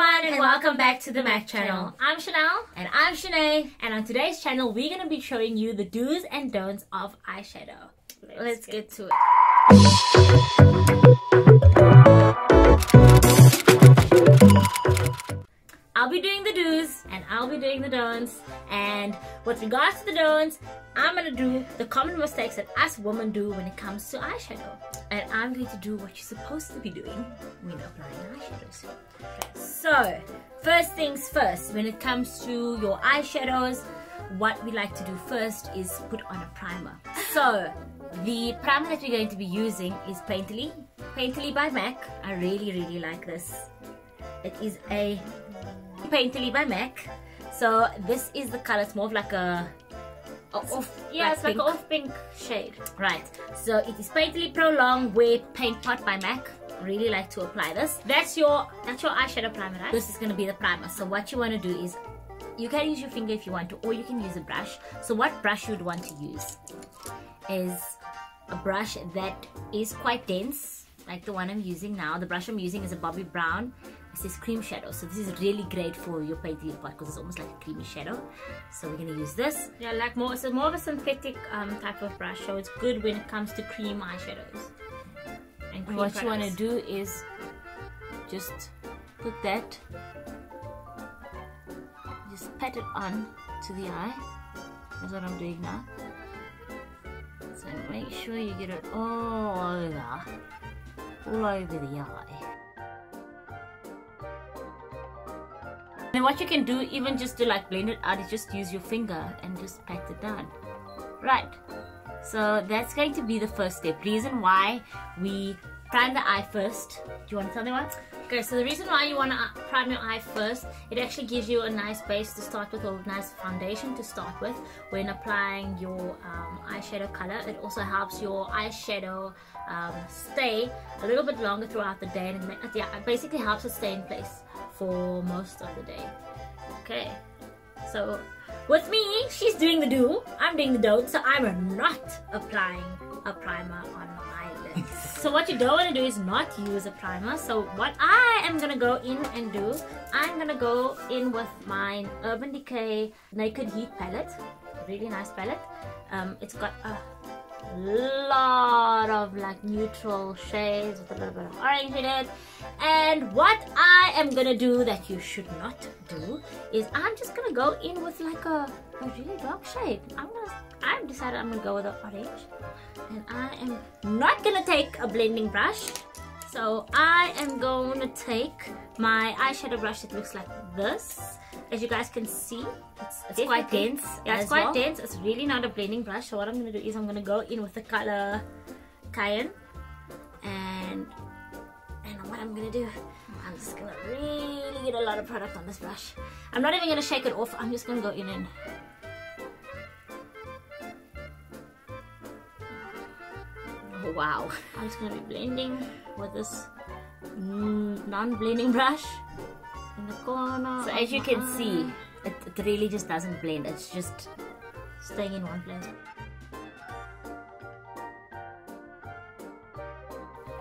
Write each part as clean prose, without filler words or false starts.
everyone and welcome back to the Mack channel. I'm Chanel. And I'm Shanae. And on today's channel, we're going to be showing you the do's and don'ts of eyeshadow. Let's get to it. I'll be doing the do's and I'll be doing the don'ts. And with regards to the don'ts, I'm going to do the common mistakes that us women do when it comes to eyeshadow. And I'm going to do what you're supposed to be doing when applying eyeshadows. Okay. So, first things first, when it comes to your eyeshadows, what we like to do first is put on a primer. So, the primer that we're going to be using is Painterly by MAC. I really like this. It is a Painterly by MAC. So this is the color. It's more of like a it's like an off pink shade. Right. So it is Painterly Pro Long Wear Paint Pot by MAC. Really like to apply this. That's your eyeshadow primer, right? This is going to be the primer. So what you want to do is, you can use your finger if you want to, or you can use a brush. So what brush you would want to use is a brush that is quite dense, like the one I'm using now. The brush I'm using is a Bobbi Brown. It says cream shadow, so this is really great for your painting pot because it's almost like a creamy shadow. So we're gonna use this. Yeah, like more of a synthetic type of brush, so it's good when it comes to cream eyeshadows. And what products. You want to do is just put that, just pat it on to the eye. That's what I'm doing now. So make sure you get it all over the eye. And what you can do, even just to like blend it out, is just use your finger and just pat it down. Right. So that's going to be the first step. Reason why we prime the eye first. Do you want to tell me what? Okay, so the reason why you want to prime your eye first, it actually gives you a nice base to start with, or a nice foundation to start with when applying your eyeshadow color. It also helps your eyeshadow stay a little bit longer throughout the day, and it basically helps it stay in place for most of the day. Okay, so with me, she's doing the do, I'm doing the don't, so I'm not applying a primer on my lids. So what you don't want to do is not use a primer. So what I am going to go in and do, I'm going to go in with my Urban Decay Naked Heat palette. Really nice palette. It's got a lot of like neutral shades with a little bit of orange in it. And what I am gonna do that you should not do is I'm just gonna go in with like a really dark shade. I've decided I'm gonna go with an orange, and I am not gonna take a blending brush. So I am going to take my eyeshadow brush that looks like this. As you guys can see, it's quite dense. Yeah, it's quite dense. It's really not a blending brush. So what I'm going to do is I'm going to go in with the color Cayenne. And what I'm going to do, I'm just going to really get a lot of product on this brush. I'm not even going to shake it off. I'm just going to go in and... Oh, wow. I'm just going to be blending with this non-blending brush in the corner. So as you can see, it really just doesn't blend. It's just staying in one place.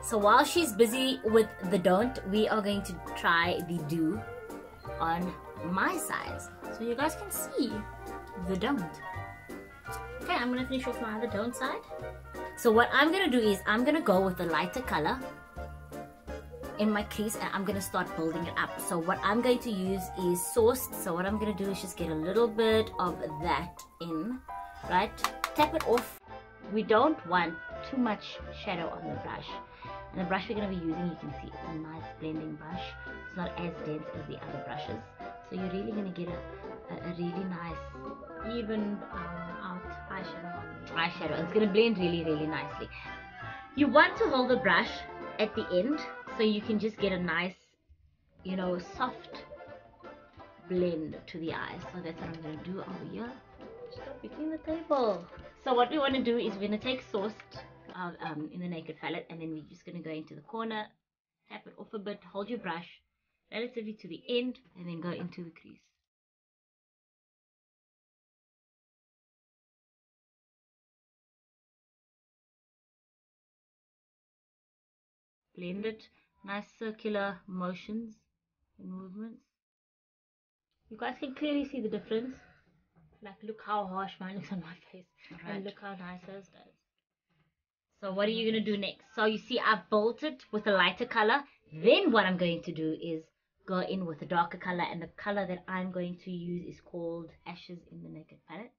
So while she's busy with the don't, we are going to try the do on my size, so you guys can see the don't. Okay, I'm gonna finish off my other don't side. So what I'm gonna do is I'm gonna go with the lighter color in my crease, and I'm going to start building it up. So what I'm going to use is Sourced. So what I'm going to do is just get a little bit of that in, right? Tap it off. We don't want too much shadow on the brush. And the brush we're going to be using, you can see, it's a nice blending brush. It's not as dense as the other brushes. So you're really going to get a really nice, even out eyeshadow. It's going to blend really nicely. You want to hold the brush at the end, so you can just get a nice, you know, soft blend to the eyes. So that's what I'm going to do over here. Stop between the table. So what we want to do is we're going to take Sourced in the Naked palette, and then we're just going to go into the corner, tap it off a bit, hold your brush relatively to the end, and then go into the crease. Blend it, nice circular motions movements. You guys can clearly see the difference. Like, look how harsh mine looks on my face. Right. And look how nice hers does. So what are you going to do next? So you see I've bolted with a lighter color. Then what I'm going to do is go in with a darker color. And the color that I'm going to use is called Ashes in the Naked palette.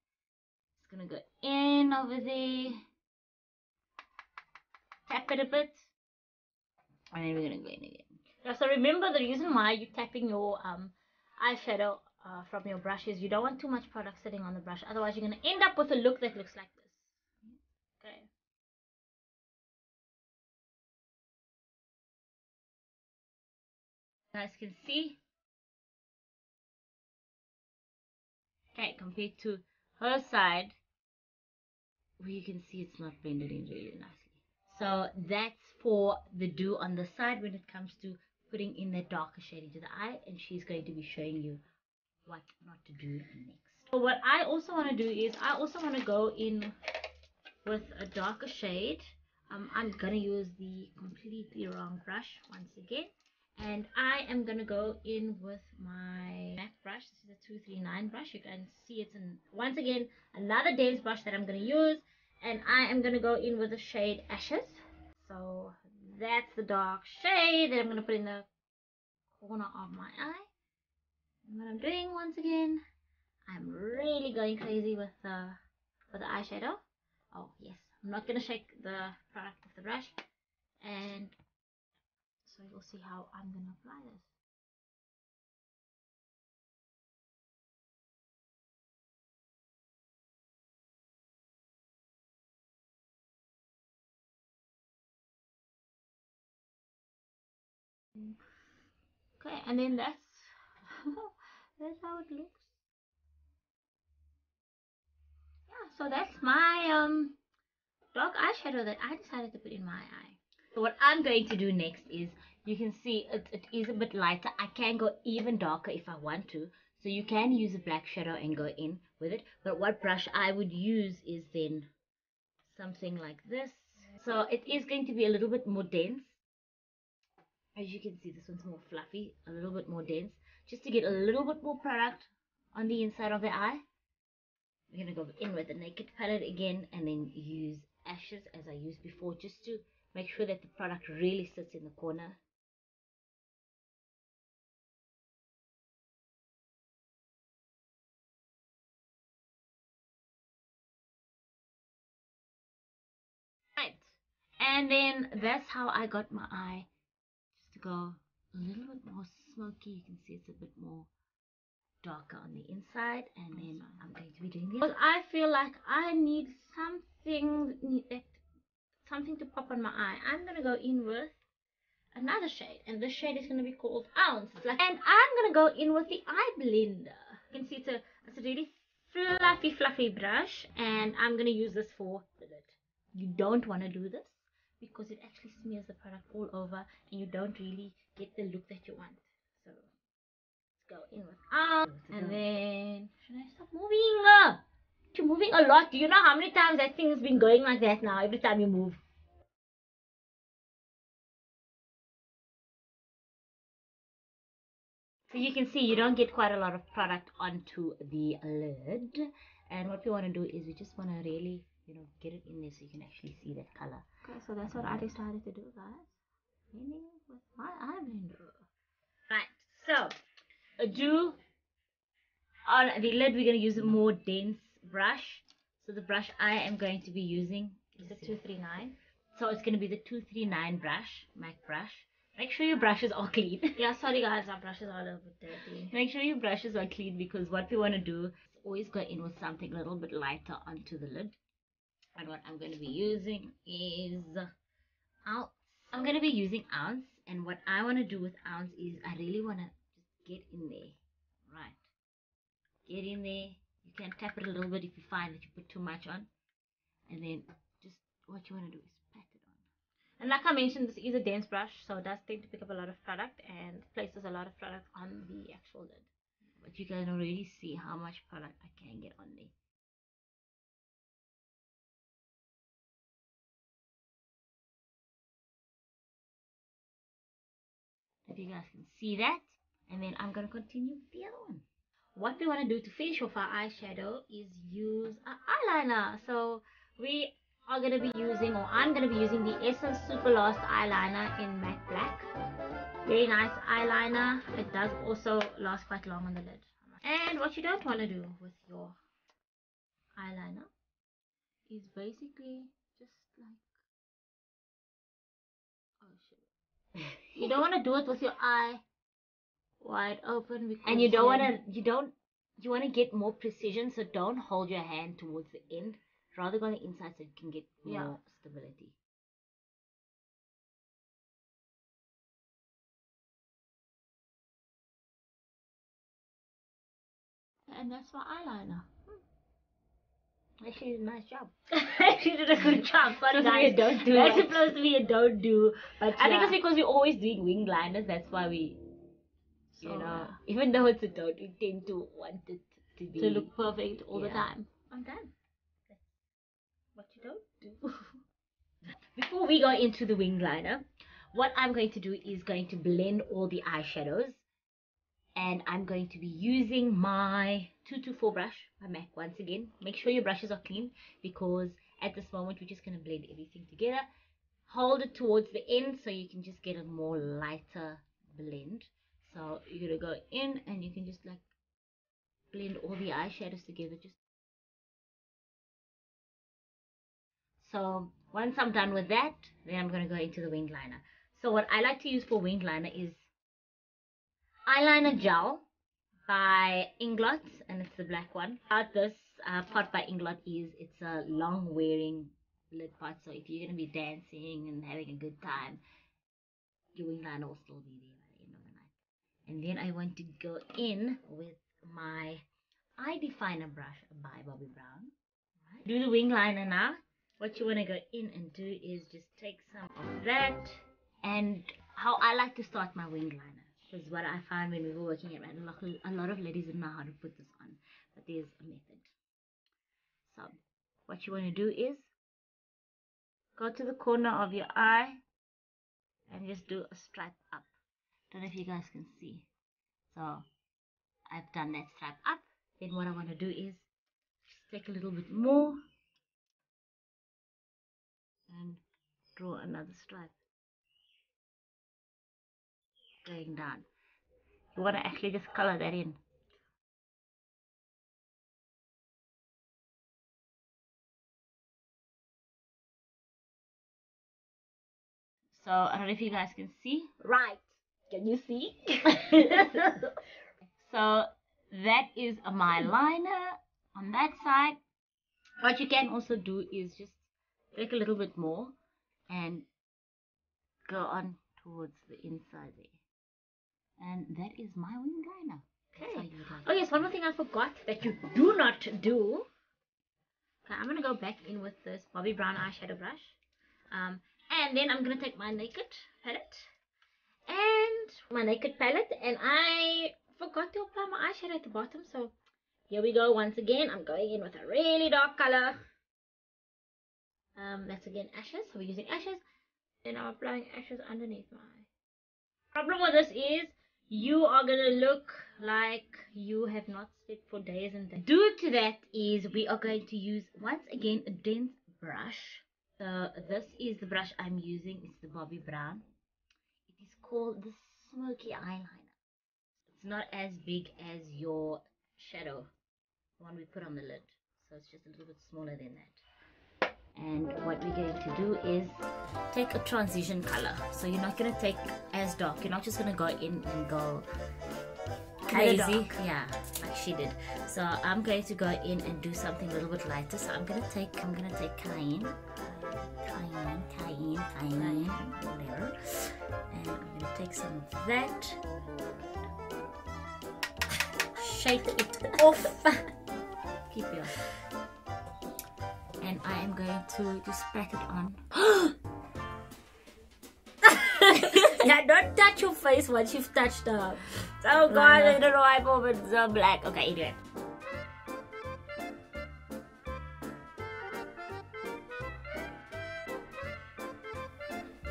It's going to go in over there. Tap it a bit. And then we're going to go in again. Yeah, so remember the reason why you're tapping your eyeshadow from your brush is you don't want too much product sitting on the brush. Otherwise you're going to end up with a look that looks like this. Okay. You guys can see. Okay, compared to her side, where you can see it's not blended in really nicely. So that's for the do on the side when it comes to putting in that darker shade into the eye, and she's going to be showing you what not to do next. So what I also want to do is I also want to go in with a darker shade. I'm gonna use the completely wrong brush once again, and I am gonna go in with my MAC brush. This is a 239 brush. You can see it's once again another dense brush that I'm gonna use, and I am gonna go in with the shade Ashes. So that's the dark shade that I'm gonna put in the corner of my eye. And what I'm doing once again, I'm really going crazy with the eyeshadow. Oh yes, I'm not gonna shake the product with the brush, and so you'll see how I'm gonna apply this. Okay, and then that's that's how it looks. Yeah, so that's my dark eyeshadow that I decided to put in my eye. So what I'm going to do next is, you can see it is a bit lighter. I can go even darker if I want to. So you can use a black shadow and go in with it. But what brush I would use is then something like this. So it is going to be a little bit more dense. As you can see, this one's more fluffy, a little bit more dense. Just to get a little bit more product on the inside of the eye. We're going to go in with the Naked palette again and then use Ashes as I used before, just to make sure that the product really sits in the corner. Right. And then that's how I got my eye just to go a little bit more smoky. You can see it's a bit more darker on the inside, and then I'm going to be doing this. Because I feel like I need something to pop on my eye. I'm gonna go in with another shade, and this shade is gonna be called Ounce. And I'm gonna go in with the eye blender. You can see it's a really fluffy brush, and I'm gonna use this for the lid. You don't want to do this because it actually smears the product all over, and you don't really get the look that you want. So go in with and then should I stop moving? You're moving a lot. Do you know how many times that thing has been going like that now every time you move? So you can see you don't get quite a lot of product onto the lid, and what we want to do is we just want to really, get it in there so you can actually see that color. Okay, so that's what I decided to do, guys. Blending with my eye blender. Right, so do on the lid, we're going to use a more dense brush. So the brush I am going to be using is the 239. So it's going to be the 239 brush, MAC brush. Make sure your brushes are clean. Yeah, sorry guys, our brushes are a little bit dirty. Make sure your brushes are clean, because what we want to do is always go in with something a little bit lighter onto the lid. And what I'm going to be using is Ounce. I'm going to be using Ounce, and what I want to do with Ounce is I really want to just get in there. Right. Get in there. You can tap it a little bit if you find that you put too much on, and then just what you want to do is pat it on. And like I mentioned, this is a dense brush, so it does tend to pick up a lot of product and places a lot of product on the actual lid. But you can already see how much product I can get on there. If you guys can see that, And then I'm going to continue with the other one. What we want to do to finish off our eyeshadow is use an eyeliner. So we are going to be using, or I'm going to be using the Essence Super Last eyeliner in matte black. Very nice eyeliner. It does also last quite long on the lid. And what you don't want to do with your eyeliner is basically just like, oh shit. You don't want to do it with your eye wide open, because and you don't want to, you want to get more precision, so don't hold your hand towards the end, rather go on the inside so you can get more stability. And that's my eyeliner. Actually did a nice job. She did a good job. Sorry guys, don't do that's supposed to be a don't do, but I think it's because we're always doing wing liners, that's why we, you know, even though it's a don't, we tend to want it to be, to look perfect all the time. I'm done. That's what you don't do. Before we go into the wing liner, what I'm going to do is going to blend all the eyeshadows, and I'm going to be using my 224 brush by MAC once again. Make sure your brushes are clean, because at this moment we're just going to blend everything together. Hold it towards the end so you can just get a more lighter blend. So you're going to go in and you can just like blend all the eyeshadows together. Just so once I'm done with that, then I'm going to go into the wing liner. So what I like to use for wing liner is eyeliner gel by Inglot, and it's the black one. This pot by Inglot is, it's a long wearing lid pot, so if you're going to be dancing and having a good time, your wing liner will still be there by the end of the night. And then I want to go in with my eye definer brush by Bobbi Brown. Right. Do the wing liner now. What you want to go in and do is just take some of that. And how I like to start my wing liner, because what I found when we were working at a lot of ladies didn't know how to put this on, but there's a method. So what you want to do is go to the corner of your eye and just do a stripe up. Don't know if you guys can see. So I've done that stripe up. Then what I want to do is just take a little bit more and draw another stripe going down. You want to actually just color that in. So I don't know if you guys can see. Right. Can you see? So that is my liner on that side. What you can also do is just take a little bit more and go on towards the inside there. And that is my wing liner. Okay. Oh yes, one more thing I forgot that you do not do. Okay, I'm going to go back in with this Bobbi Brown eyeshadow brush. And then I'm going to take my Naked palette. And I forgot to apply my eyeshadow at the bottom. So here we go once again. I'm going in with a really dark color. That's again Ashes. So we're using Ashes. Then I'm applying Ashes underneath my eye. Problem with this is you are going to look like you have not slept for days and days. Due to that is we are going to use once again a dense brush. So this is the brush I'm using. It's the Bobbi Brown. It is called the Smoky Eyeliner. It's not as big as your shadow, the one we put on the lid. So it's just a little bit smaller than that. And what we're going to do is take a transition color. So you're not going to take as dark. You're not just going to go in and go crazy. Yeah, like she did. So I'm going to go in and do something a little bit lighter. So I'm going to take Cayenne. There. And I'm going to take some of that. Shake it off. Keep it off. And I am going to just pat it on. Yeah, don't touch your face once you've touched her. Oh god, I don't know why I'm over so black. Okay, anyway.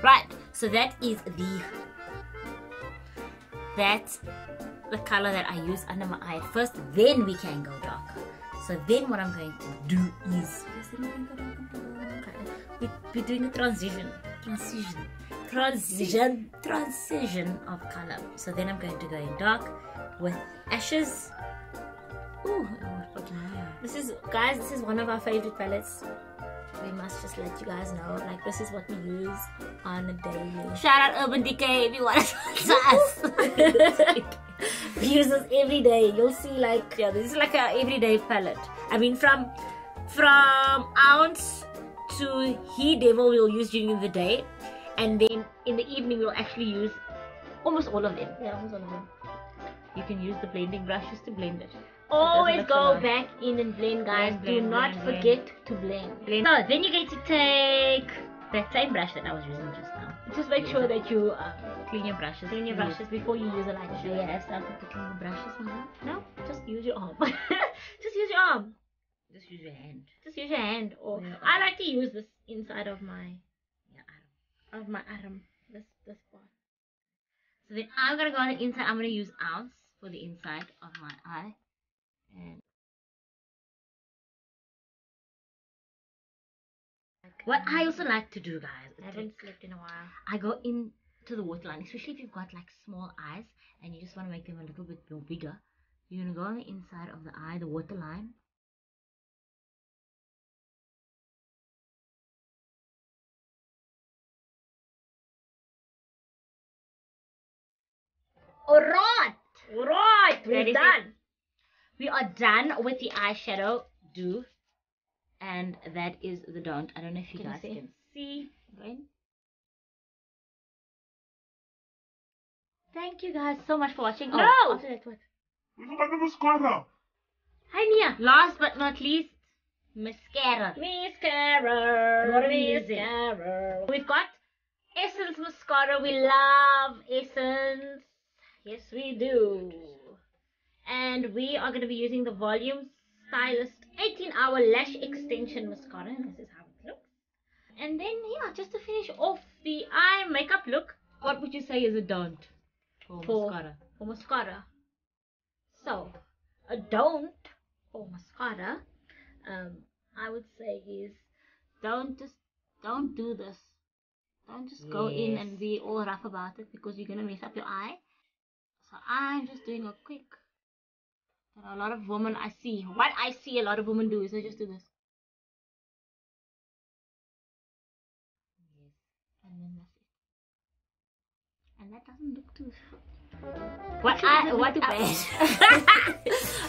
Right, so that is the color that I use under my eye first, then we can go darker. So then what I'm going to do is, we're doing a transition of color. So then I'm going to go in dark with ashes. Ooh, this is, guys, this is one of our favorite palettes. We must just let you guys know, like, this is what we use on a daily. Shout out Urban Decay if you want to sponsor us. We use this every day. You'll see, like, yeah, this is like a everyday palette. I mean, from Ounce to He Devil we'll use during the day, and then in the evening we'll actually use almost all of them. Yeah, almost all of them. You can use the blending brushes to blend it. Always go back in and blend, guys. Do not forget to blend. So then you're going to take that same brush that I was using just now. Just make sure that you clean your brushes. Clean your brushes before you use a lighter. Do you have something to clean the brushes, Mama? No, just use your arm. Just use your arm. Just use your hand. Just use your hand. Or I like to use this inside of my arm. This part. So then I'm gonna go on the inside. I'm gonna use Ounce for the inside of my eye. And what I also like to do, guys, I haven't slept in a while. I go into the waterline, especially if you've got like small eyes and you just want to make them a little bit more bigger. You're gonna go on the inside of the eye, the waterline. Alright, we're done. We are done with the eyeshadow do, and that is the don't. I don't know if you guys can see. Right? Thank you guys so much for watching. No! Oh, after that, what? We forgot the mascara. Hi Nia. Last but not least, mascara. What are we using? We've got Essence mascara. We love Essence. Yes, we do. And we are going to be using the Volume Stylist 18-hour Lash Extension Mascara. This is how it looks. And then, yeah, just to finish off the eye makeup look, what would you say is a don't for mascara? For mascara. So, a don't for mascara, I would say is don't do this. Don't just go in and be all rough about it, because you're going to mess up your eye. So I'm just doing a quick. There are a lot of women I see. What I see a lot of women do is they just do this. Yes. And then that's it. And that doesn't look too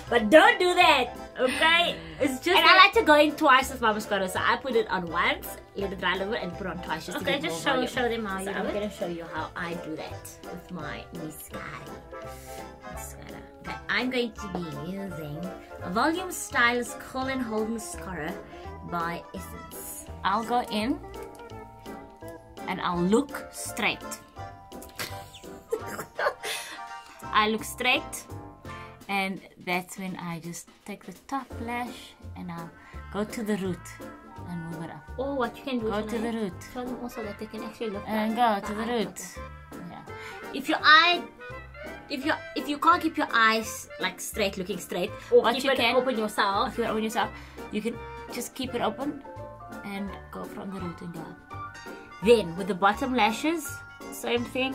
but don't do that, okay? It's just, and I like to go in twice with my mascara, so I put it on once, let it dry a little bit, and put it on twice just to get more volume. Show them how you do it. I'm gonna show you how I do that with my mascara. Okay, I'm going to be using a Volume Stylist Curl and Hold Mascara by Essence. I'll go in and I'll look straight. I look straight, and that's when I just take the top lash and I'll go to the root and move it up. Or what you can do, go to the root. Show them also that they can actually look and go to the root. Yeah. If your eye, if you can't keep your eyes like straight, looking straight, or what you can open yourself. If you open yourself, you can just keep it open and go from the root and go up. Then with the bottom lashes, same thing,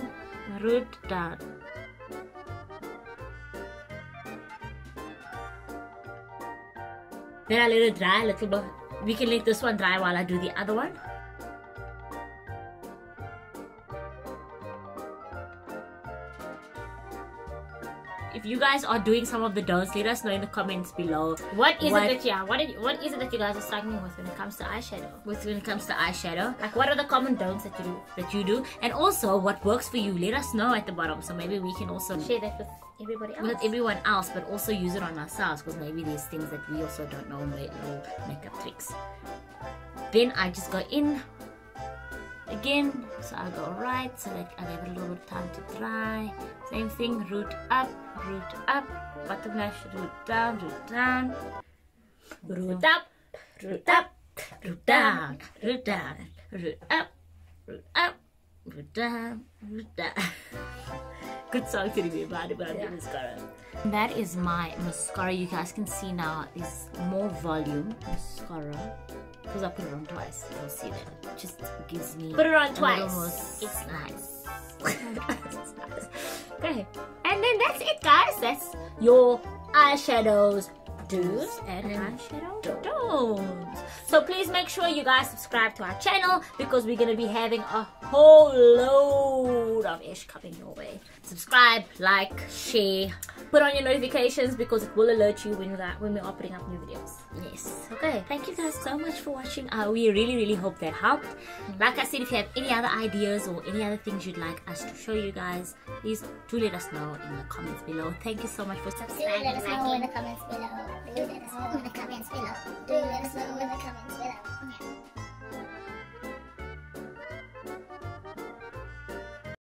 root down. Then I let it dry a little bit. We can let this one dry while I do the other one. If you guys are doing some of the don'ts, let us know in the comments below. What is it that you guys are struggling with when it comes to eyeshadow? Like, what are the common don'ts that you do? And also, what works for you? Let us know at the bottom, so maybe we can also share that with everyone else, but also use it on ourselves, because maybe there's things that we also don't know, little makeup tricks. Then I just go in again, so I'll go right, so that I give it a little bit of time to dry. Same thing, root up, bottom lash, root down, root down, root up, root up, root down, root down, root up, root up, root down, root down. Good song to remember about the mascara. That is my mascara. You guys can see now is more volume mascara because I put it on twice. You'll see that it just gives me. Put it on twice. It's nice. Okay, and then that's it, guys. That's your eyeshadows do's and eyeshadow don'ts. So please make sure you guys subscribe to our channel because we're gonna be having a whole load of ish coming your way. Subscribe, like, share, put on your notifications because it will alert you when we're putting up new videos. Yes. Okay, thank you guys so much for watching. We really hope that helped. Like I said, if you have any other ideas or any other things you'd like us to show you guys, please do let us know in the comments below. Thank you so much for subscribing. Do let us know in the comments below. Do let us know in the comments below. Do let us know in the comments below. Okay.